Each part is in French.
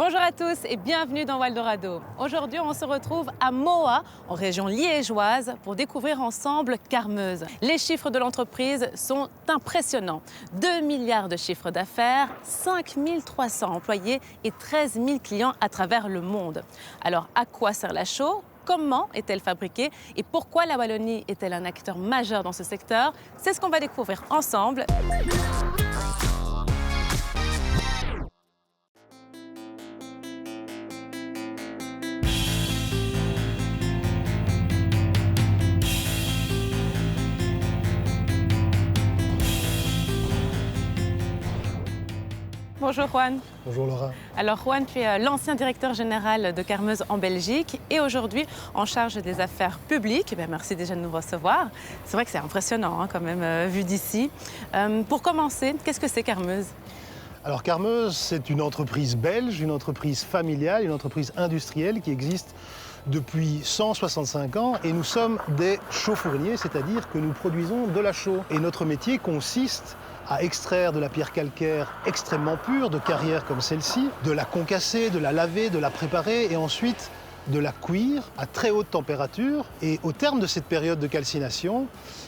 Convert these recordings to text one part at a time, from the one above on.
Bonjour à tous et bienvenue dans Waldorado. Aujourd'hui, on se retrouve à Moa, en région liégeoise, pour découvrir ensemble Carmeuse. Les chiffres de l'entreprise sont impressionnants. 2 milliards de chiffres d'affaires, 5 300 employés et 13 000 clients à travers le monde. Alors, à quoi sert la chaux ? Comment est-elle fabriquée et pourquoi la Wallonie est-elle un acteur majeur dans ce secteur? C'est ce qu'on va découvrir ensemble. Bonjour Juan. Bonjour Laura. Alors Juan, tu es l'ancien directeur général de Carmeuse en Belgique et aujourd'hui en charge des affaires publiques. Merci déjà de nous recevoir. C'est vrai que c'est impressionnant quand même vu d'ici. Pour commencer, qu'est-ce que c'est Carmeuse ? Alors Carmeuse, c'est une entreprise belge, une entreprise familiale, une entreprise industrielle qui existe depuis 165 ans et nous sommes des chaux-fourniers, c'est-à-dire que nous produisons de la chaux. Et notre métier consiste à extraire de la pierre calcaire extrêmement pure, de carrières comme celle-ci, de la concasser, de la laver, de la préparer et ensuite de la cuire à très haute température. Et au terme de cette période de calcination,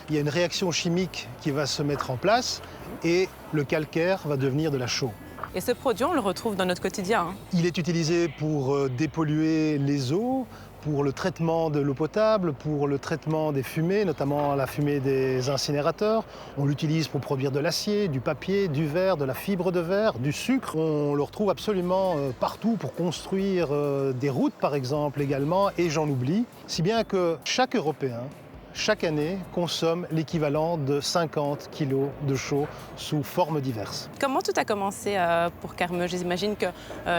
il y a une réaction chimique qui va se mettre en place et le calcaire va devenir de la chaux. Et ce produit, on le retrouve dans notre quotidien. Il est utilisé pour dépolluer les eaux, pour le traitement de l'eau potable, pour le traitement des fumées, notamment la fumée des incinérateurs. On l'utilise pour produire de l'acier, du papier, du verre, de la fibre de verre, du sucre. On le retrouve absolument partout pour construire des routes, par exemple, également, et j'en oublie. Si bien que chaque Européen, chaque année, consomme l'équivalent de 50 kg de chaux sous formes diverses. Comment tout a commencé pour Carmeuse ? J'imagine que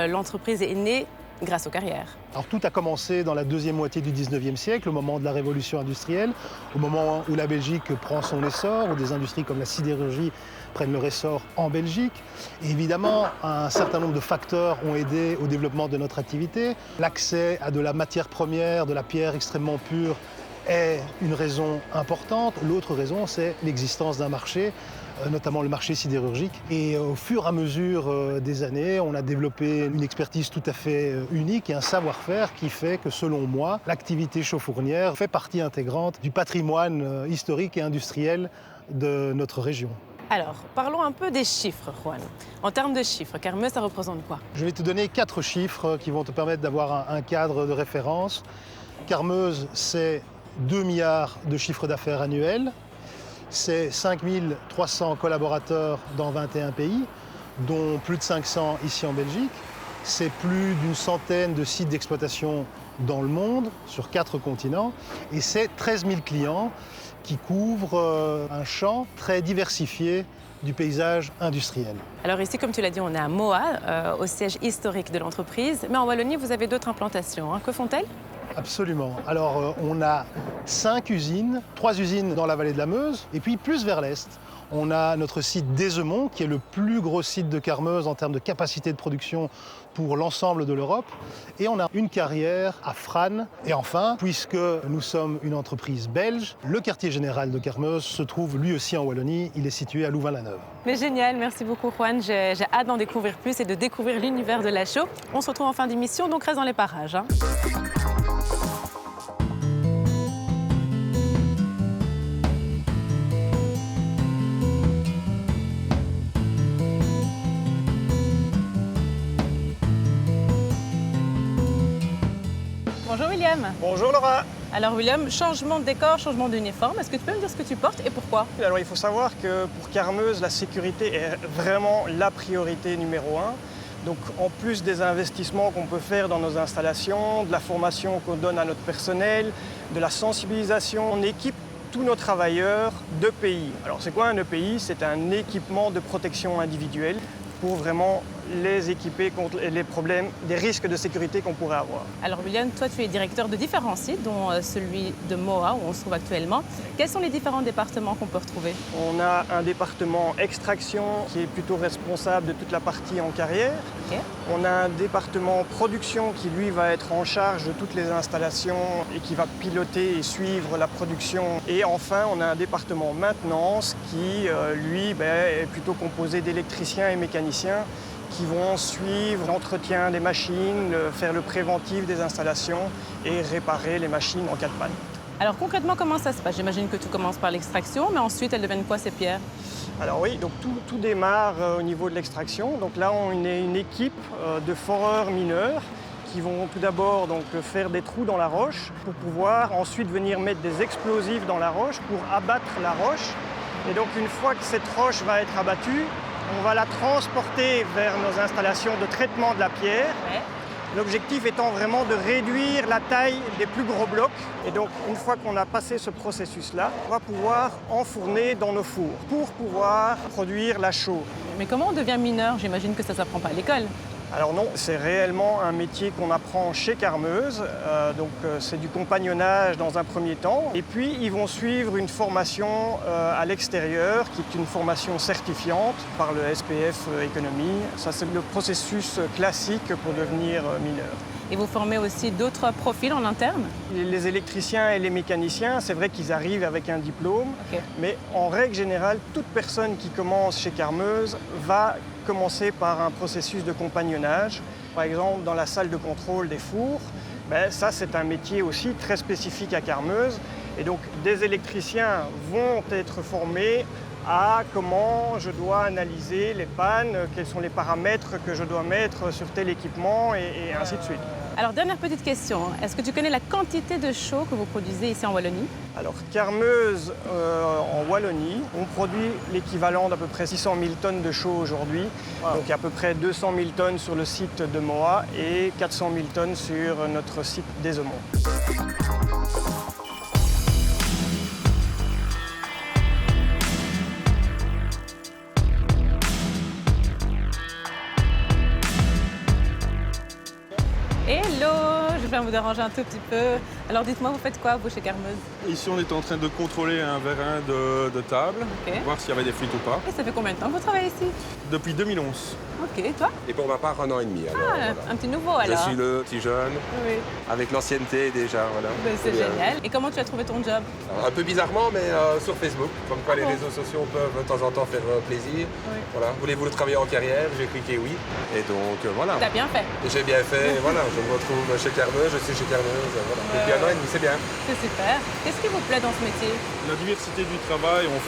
l'entreprise est née grâce aux carrières. Alors tout a commencé dans la deuxième moitié du 19e siècle, au moment de la révolution industrielle, au moment où la Belgique prend son essor, où des industries comme la sidérurgie prennent leur essor en Belgique. Et évidemment, un certain nombre de facteurs ont aidé au développement de notre activité. L'accès à de la matière première, de la pierre extrêmement pure, est une raison importante. L'autre raison, c'est l'existence d'un marché, notamment le marché sidérurgique. Et au fur et à mesure des années, on a développé une expertise tout à fait unique et un savoir-faire qui fait que, selon moi, l'activité chaux-fournière fait partie intégrante du patrimoine historique et industriel de notre région. Alors, parlons un peu des chiffres, Juan. En termes de chiffres, Carmeuse, ça représente quoi ? Je vais te donner 4 chiffres qui vont te permettre d'avoir un cadre de référence. Carmeuse, c'est 2 milliards de chiffre d'affaires annuel, c'est 5 300 collaborateurs dans 21 pays, dont plus de 500 ici en Belgique. C'est plus d'une centaine de sites d'exploitation dans le monde, sur 4 continents, et c'est 13 000 clients qui couvrent un champ très diversifié du paysage industriel. Alors ici, comme tu l'as dit, on est à Moa, au siège historique de l'entreprise, mais en Wallonie, vous avez d'autres implantations. Que font-elles ? Absolument. Alors, on a 5 usines, 3 usines dans la vallée de la Meuse, et puis plus vers l'est. On a notre site d'Ezemont, qui est le plus gros site de Carmeuse en termes de capacité de production pour l'ensemble de l'Europe. Et on a une carrière à Frasnes. Et enfin, puisque nous sommes une entreprise belge, le quartier général de Carmeuse se trouve lui aussi en Wallonie. Il est situé à Louvain-la-Neuve. Mais génial, merci beaucoup Juan. J'ai hâte d'en découvrir plus et de découvrir l'univers de la chaux. On se retrouve en fin d'émission, donc reste dans les parages. Bonjour William. Bonjour Laura. Alors William, changement de décor, changement d'uniforme. Est-ce que tu peux me dire ce que tu portes et pourquoi ? Alors il faut savoir que pour Carmeuse, la sécurité est vraiment la priorité numéro 1. Donc en plus des investissements qu'on peut faire dans nos installations, de la formation qu'on donne à notre personnel, de la sensibilisation, on équipe tous nos travailleurs d'EPI. Alors c'est quoi un EPI ? C'est un équipement de protection individuelle pour vraiment les équiper contre les problèmes, des risques de sécurité qu'on pourrait avoir. Alors William, toi tu es directeur de différents sites, dont celui de Moa où on se trouve actuellement. Quels sont les différents départements qu'on peut retrouver ? On a un département extraction qui est plutôt responsable de toute la partie en carrière. Okay. On a un département production qui lui va être en charge de toutes les installations et qui va piloter et suivre la production. Et enfin on a un département maintenance qui lui est plutôt composé d'électriciens et mécaniciens qui vont suivre l'entretien des machines, faire le préventif des installations et réparer les machines en cas de panne. Alors concrètement, comment ça se passe? J'imagine que tout commence par l'extraction, mais ensuite elles deviennent quoi ces pierres? Alors oui, donc tout démarre au niveau de l'extraction. Donc là, on est une équipe de foreurs mineurs qui vont tout d'abord donc faire des trous dans la roche pour pouvoir ensuite venir mettre des explosifs dans la roche pour abattre la roche. Et donc une fois que cette roche va être abattue, on va la transporter vers nos installations de traitement de la pierre. Ouais. L'objectif étant vraiment de réduire la taille des plus gros blocs. Et donc, une fois qu'on a passé ce processus-là, on va pouvoir enfourner dans nos fours pour pouvoir produire la chaux. Mais comment on devient mineur? J'imagine que ça ne s'apprend pas à l'école. Alors non, c'est réellement un métier qu'on apprend chez Carmeuse. C'est du compagnonnage dans un premier temps. Et puis, ils vont suivre une formation à l'extérieur, qui est une formation certifiante par le SPF Économie. Ça, c'est le processus classique pour devenir mineur. Et vous formez aussi d'autres profils en interne? Les électriciens et les mécaniciens, c'est vrai qu'ils arrivent avec un diplôme, mais en règle générale, toute personne qui commence chez Carmeuse va commencer par un processus de compagnonnage. Par exemple, dans la salle de contrôle des fours, ça c'est un métier aussi très spécifique à Carmeuse. Et donc des électriciens vont être formés à comment je dois analyser les pannes, quels sont les paramètres que je dois mettre sur tel équipement et ainsi de suite. Alors, dernière petite question. Est-ce que tu connais la quantité de chaux que vous produisez ici en Wallonie? Alors, Carmeuse, en Wallonie, on produit l'équivalent d'à peu près 600 000 tonnes de chaux aujourd'hui. Wow. Donc, il y a à peu près 200 000 tonnes sur le site de Moa et 400 000 tonnes sur notre site des Aumont. Hello, je viens vous déranger un tout petit peu. Alors dites-moi, vous faites quoi, vous, chez Carmeuse? Ici, on est en train de contrôler un vérin de table, voir s'il y avait des fuites ou pas. Et ça fait combien de temps que vous travaillez ici? Depuis 2011. Ok, toi? Et pour ma part, 1 an et demi. Alors, voilà. Un petit nouveau alors? Je suis le petit jeune, avec l'ancienneté déjà. Voilà. C'est génial. Et comment tu as trouvé ton job? Alors, un peu bizarrement, mais sur Facebook. Comme quoi les réseaux sociaux peuvent de temps en temps faire plaisir. Voilà. Voulez-vous le travailler en carrière? J'ai cliqué oui. Et donc voilà. T'as bien fait. Et j'ai bien fait. Voilà, je me retrouve chez Carmeuse, je suis chez Carmeuse. Voilà. Depuis 1 an et demi, c'est bien. C'est super. Qu'est-ce qui vous plaît dans ce métier? La diversité du travail, on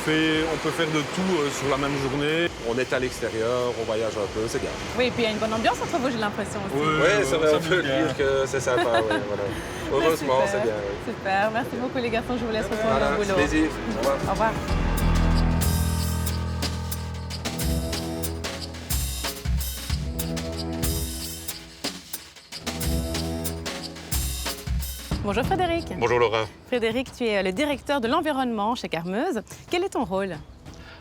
peut faire de tout sur la même journée. On est à l'extérieur, on voyage un peu, c'est bien. Oui, et puis il y a une bonne ambiance entre vous, j'ai l'impression aussi. Oui, c'est vrai, on peut dire que c'est sympa. Ouais, voilà. Heureusement, c'est bien. Oui. Super, merci beaucoup les garçons, je vous laisse retourner au boulot. Plaisir. Au revoir. Au revoir. Bonjour Frédéric. Bonjour Laura. Frédéric, tu es le directeur de l'environnement chez Carmeuse. Quel est ton rôle?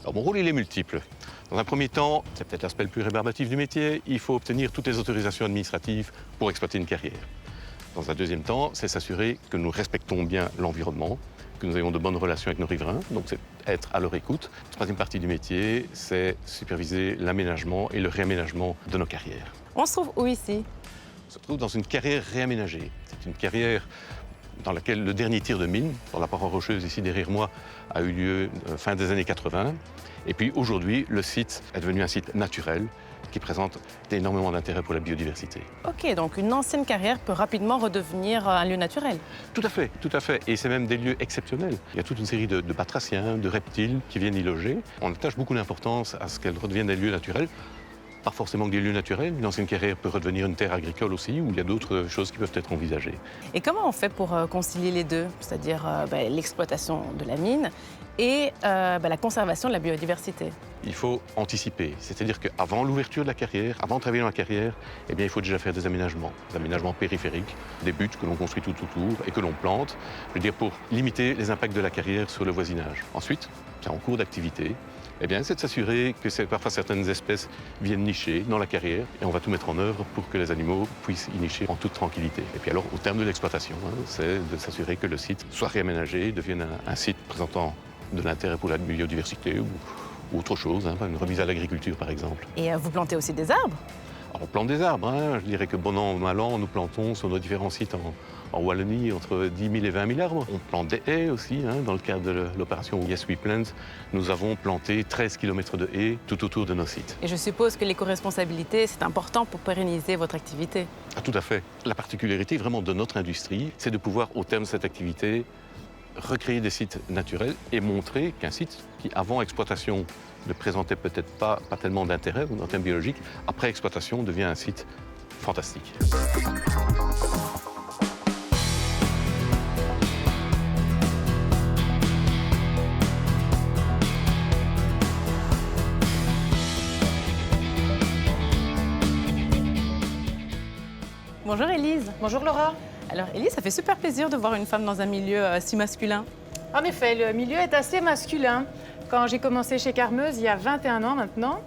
Alors mon rôle, il est multiple. Dans un premier temps, c'est peut-être l'aspect le plus rébarbatif du métier, il faut obtenir toutes les autorisations administratives pour exploiter une carrière. Dans un deuxième temps, c'est s'assurer que nous respectons bien l'environnement, que nous ayons de bonnes relations avec nos riverains, donc c'est être à leur écoute. La troisième partie du métier, c'est superviser l'aménagement et le réaménagement de nos carrières. On se trouve où ici? On se trouve dans une carrière réaménagée. C'est une carrière dans laquelle le dernier tir de mine, dans la paroi rocheuse ici derrière moi, a eu lieu fin des années 80. Et puis aujourd'hui, le site est devenu un site naturel qui présente énormément d'intérêt pour la biodiversité. Ok, donc une ancienne carrière peut rapidement redevenir un lieu naturel. Tout à fait, tout à fait. Et c'est même des lieux exceptionnels. Il y a toute une série de batraciens, de reptiles qui viennent y loger. On attache beaucoup d'importance à ce qu'elles redeviennent des lieux naturels. Pas forcément que des lieux naturels. Une ancienne carrière peut redevenir une terre agricole aussi, où il y a d'autres choses qui peuvent être envisagées. Et comment on fait pour concilier les deux, c'est-à-dire l'exploitation de la mine et la conservation de la biodiversité? Il faut anticiper, c'est-à-dire qu'avant l'ouverture de la carrière, avant de travailler dans la carrière, eh bien, il faut déjà faire des aménagements périphériques, des buts que l'on construit tout autour et que l'on plante, je veux dire pour limiter les impacts de la carrière sur le voisinage. Ensuite, c'est en cours d'activité. Eh bien, c'est de s'assurer que parfois certaines espèces viennent nicher dans la carrière et on va tout mettre en œuvre pour que les animaux puissent y nicher en toute tranquillité. Et puis alors, au terme de l'exploitation, c'est de s'assurer que le site soit réaménagé, devienne un site présentant de l'intérêt pour la biodiversité ou autre chose, une remise à l'agriculture par exemple. Et vous plantez aussi des arbres? On plante des arbres, hein. Je dirais que bon an, mal an, nous plantons sur nos différents sites en Wallonie entre 10 000 et 20 000 arbres. On plante des haies aussi, hein. Dans le cadre de l'opération Yes We Plant, nous avons planté 13 km de haies tout autour de nos sites. Et je suppose que l'éco-responsabilité, c'est important pour pérenniser votre activité. Ah, tout à fait. La particularité vraiment de notre industrie, c'est de pouvoir, au terme de cette activité, recréer des sites naturels et montrer qu'un site qui, avant exploitation, ne présentait peut-être pas tellement d'intérêt en termes biologiques, après exploitation, devient un site fantastique. Bonjour Élise. Bonjour Laura. Alors Élise, ça fait super plaisir de voir une femme dans un milieu si masculin. En effet, le milieu est assez masculin. Quand j'ai commencé chez Carmeuse, il y a 21 ans maintenant,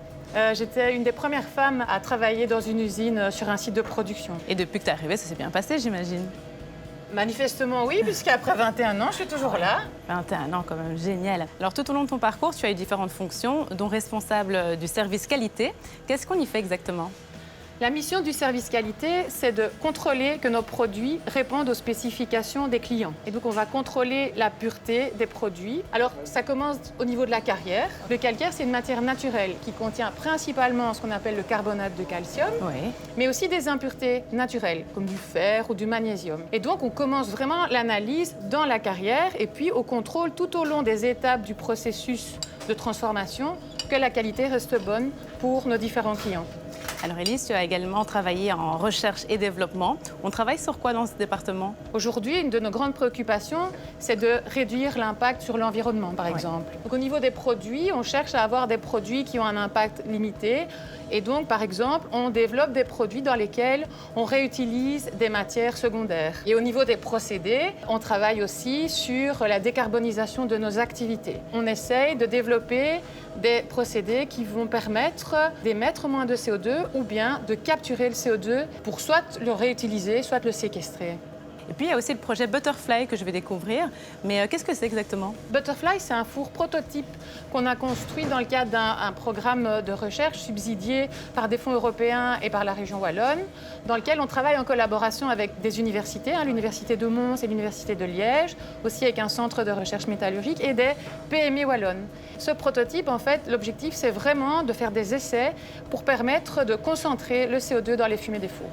j'étais une des premières femmes à travailler dans une usine sur un site de production. Et depuis que tu es arrivée, ça s'est bien passé, j'imagine. Manifestement oui, puisqu'après 21 ans, je suis toujours là. 21 ans quand même, génial. Alors tout au long de ton parcours, tu as eu différentes fonctions, dont responsable du service qualité. Qu'est-ce qu'on y fait exactement ? La mission du service qualité, c'est de contrôler que nos produits répondent aux spécifications des clients. Et donc, on va contrôler la pureté des produits. Alors, ça commence au niveau de la carrière. Le calcaire, c'est une matière naturelle qui contient principalement ce qu'on appelle le carbonate de calcium, mais aussi des impuretés naturelles, comme du fer ou du magnésium. Et donc, on commence vraiment l'analyse dans la carrière et puis au contrôle tout au long des étapes du processus de transformation, que la qualité reste bonne pour nos différents clients. Alors Élise, tu as également travaillé en recherche et développement. On travaille sur quoi dans ce département ? Aujourd'hui, une de nos grandes préoccupations, c'est de réduire l'impact sur l'environnement, par exemple. Donc, au niveau des produits, on cherche à avoir des produits qui ont un impact limité. Et donc, par exemple, on développe des produits dans lesquels on réutilise des matières secondaires. Et au niveau des procédés, on travaille aussi sur la décarbonisation de nos activités. On essaye de développer des procédés qui vont permettre d'émettre moins de CO2 ou bien de capturer le CO2 pour soit le réutiliser, soit le séquestrer. Et puis, il y a aussi le projet Butterfly que je vais découvrir. Mais qu'est-ce que c'est exactement ? Butterfly, c'est un four prototype qu'on a construit dans le cadre d'un programme de recherche subsidié par des fonds européens et par la région wallonne, dans lequel on travaille en collaboration avec des universités, l'université de Mons et l'université de Liège, aussi avec un centre de recherche métallurgique et des PME wallonnes. Ce prototype, en fait, l'objectif, c'est vraiment de faire des essais pour permettre de concentrer le CO2 dans les fumées des fours.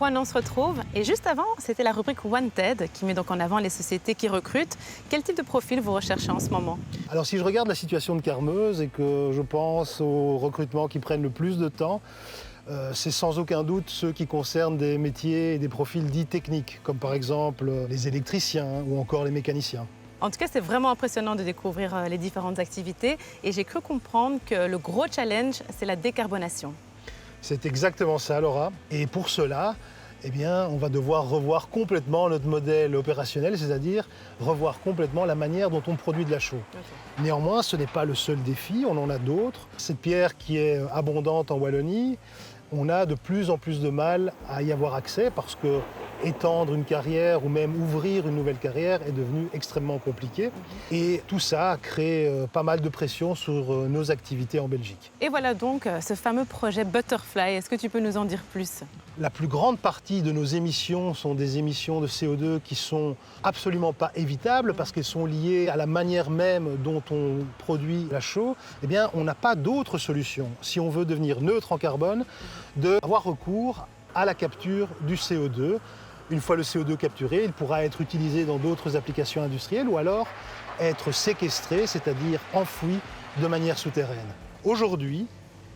Juan, on se retrouve. Et juste avant, c'était la rubrique Wanted qui met donc en avant les sociétés qui recrutent. Quel type de profil vous recherchez en ce moment ? Alors si je regarde la situation de Carmeuse et que je pense aux recrutements qui prennent le plus de temps, c'est sans aucun doute ceux qui concernent des métiers et des profils dits techniques, comme par exemple les électriciens ou encore les mécaniciens. En tout cas, c'est vraiment impressionnant de découvrir les différentes activités. Et j'ai cru comprendre que le gros challenge, c'est la décarbonation. C'est exactement ça, Laura. Et pour cela, eh bien, on va devoir revoir complètement notre modèle opérationnel, c'est-à-dire revoir complètement la manière dont on produit de la chaux. Okay. Néanmoins, ce n'est pas le seul défi, on en a d'autres. Cette pierre qui est abondante en Wallonie, on a de plus en plus de mal à y avoir accès parce que étendre une carrière ou même ouvrir une nouvelle carrière est devenu extrêmement compliqué. Et tout ça a créé pas mal de pression sur nos activités en Belgique. Et voilà donc ce fameux projet Butterfly. Est-ce que tu peux nous en dire plus ? La plus grande partie de nos émissions sont des émissions de CO2 qui sont absolument pas évitables parce qu'elles sont liées à la manière même dont on produit la chaux. Eh bien, on n'a pas d'autre solution, si on veut devenir neutre en carbone, d'avoir recours à la capture du CO2. Une fois le CO2 capturé, il pourra être utilisé dans d'autres applications industrielles ou alors être séquestré, c'est-à-dire enfoui de manière souterraine. Aujourd'hui,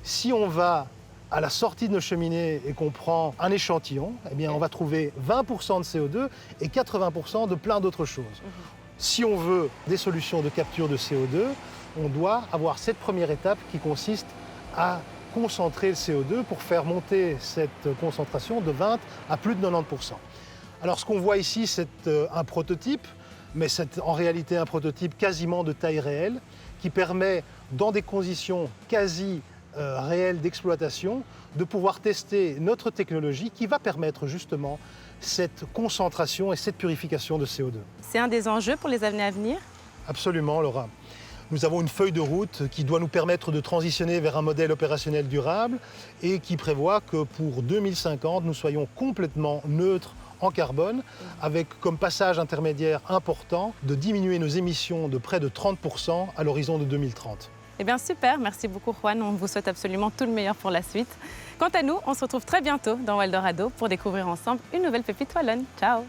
si on va à la sortie de nos cheminées et qu'on prend un échantillon, eh bien on va trouver 20% de CO2 et 80% de plein d'autres choses. Si on veut des solutions de capture de CO2, on doit avoir cette première étape qui consiste à concentrer le CO2 pour faire monter cette concentration de 20 à plus de 90%. Alors ce qu'on voit ici, c'est un prototype, mais c'est en réalité un prototype quasiment de taille réelle qui permet, dans des conditions quasi réelle d'exploitation, de pouvoir tester notre technologie qui va permettre justement cette concentration et cette purification de CO2. C'est un des enjeux pour les années à venir? Absolument, Laura. Nous avons une feuille de route qui doit nous permettre de transitionner vers un modèle opérationnel durable et qui prévoit que pour 2050, nous soyons complètement neutres en carbone, avec comme passage intermédiaire important de diminuer nos émissions de près de 30% à l'horizon de 2030. Eh bien super, merci beaucoup Juan, on vous souhaite absolument tout le meilleur pour la suite. Quant à nous, on se retrouve très bientôt dans Waldorado pour découvrir ensemble une nouvelle pépite wallonne. Ciao!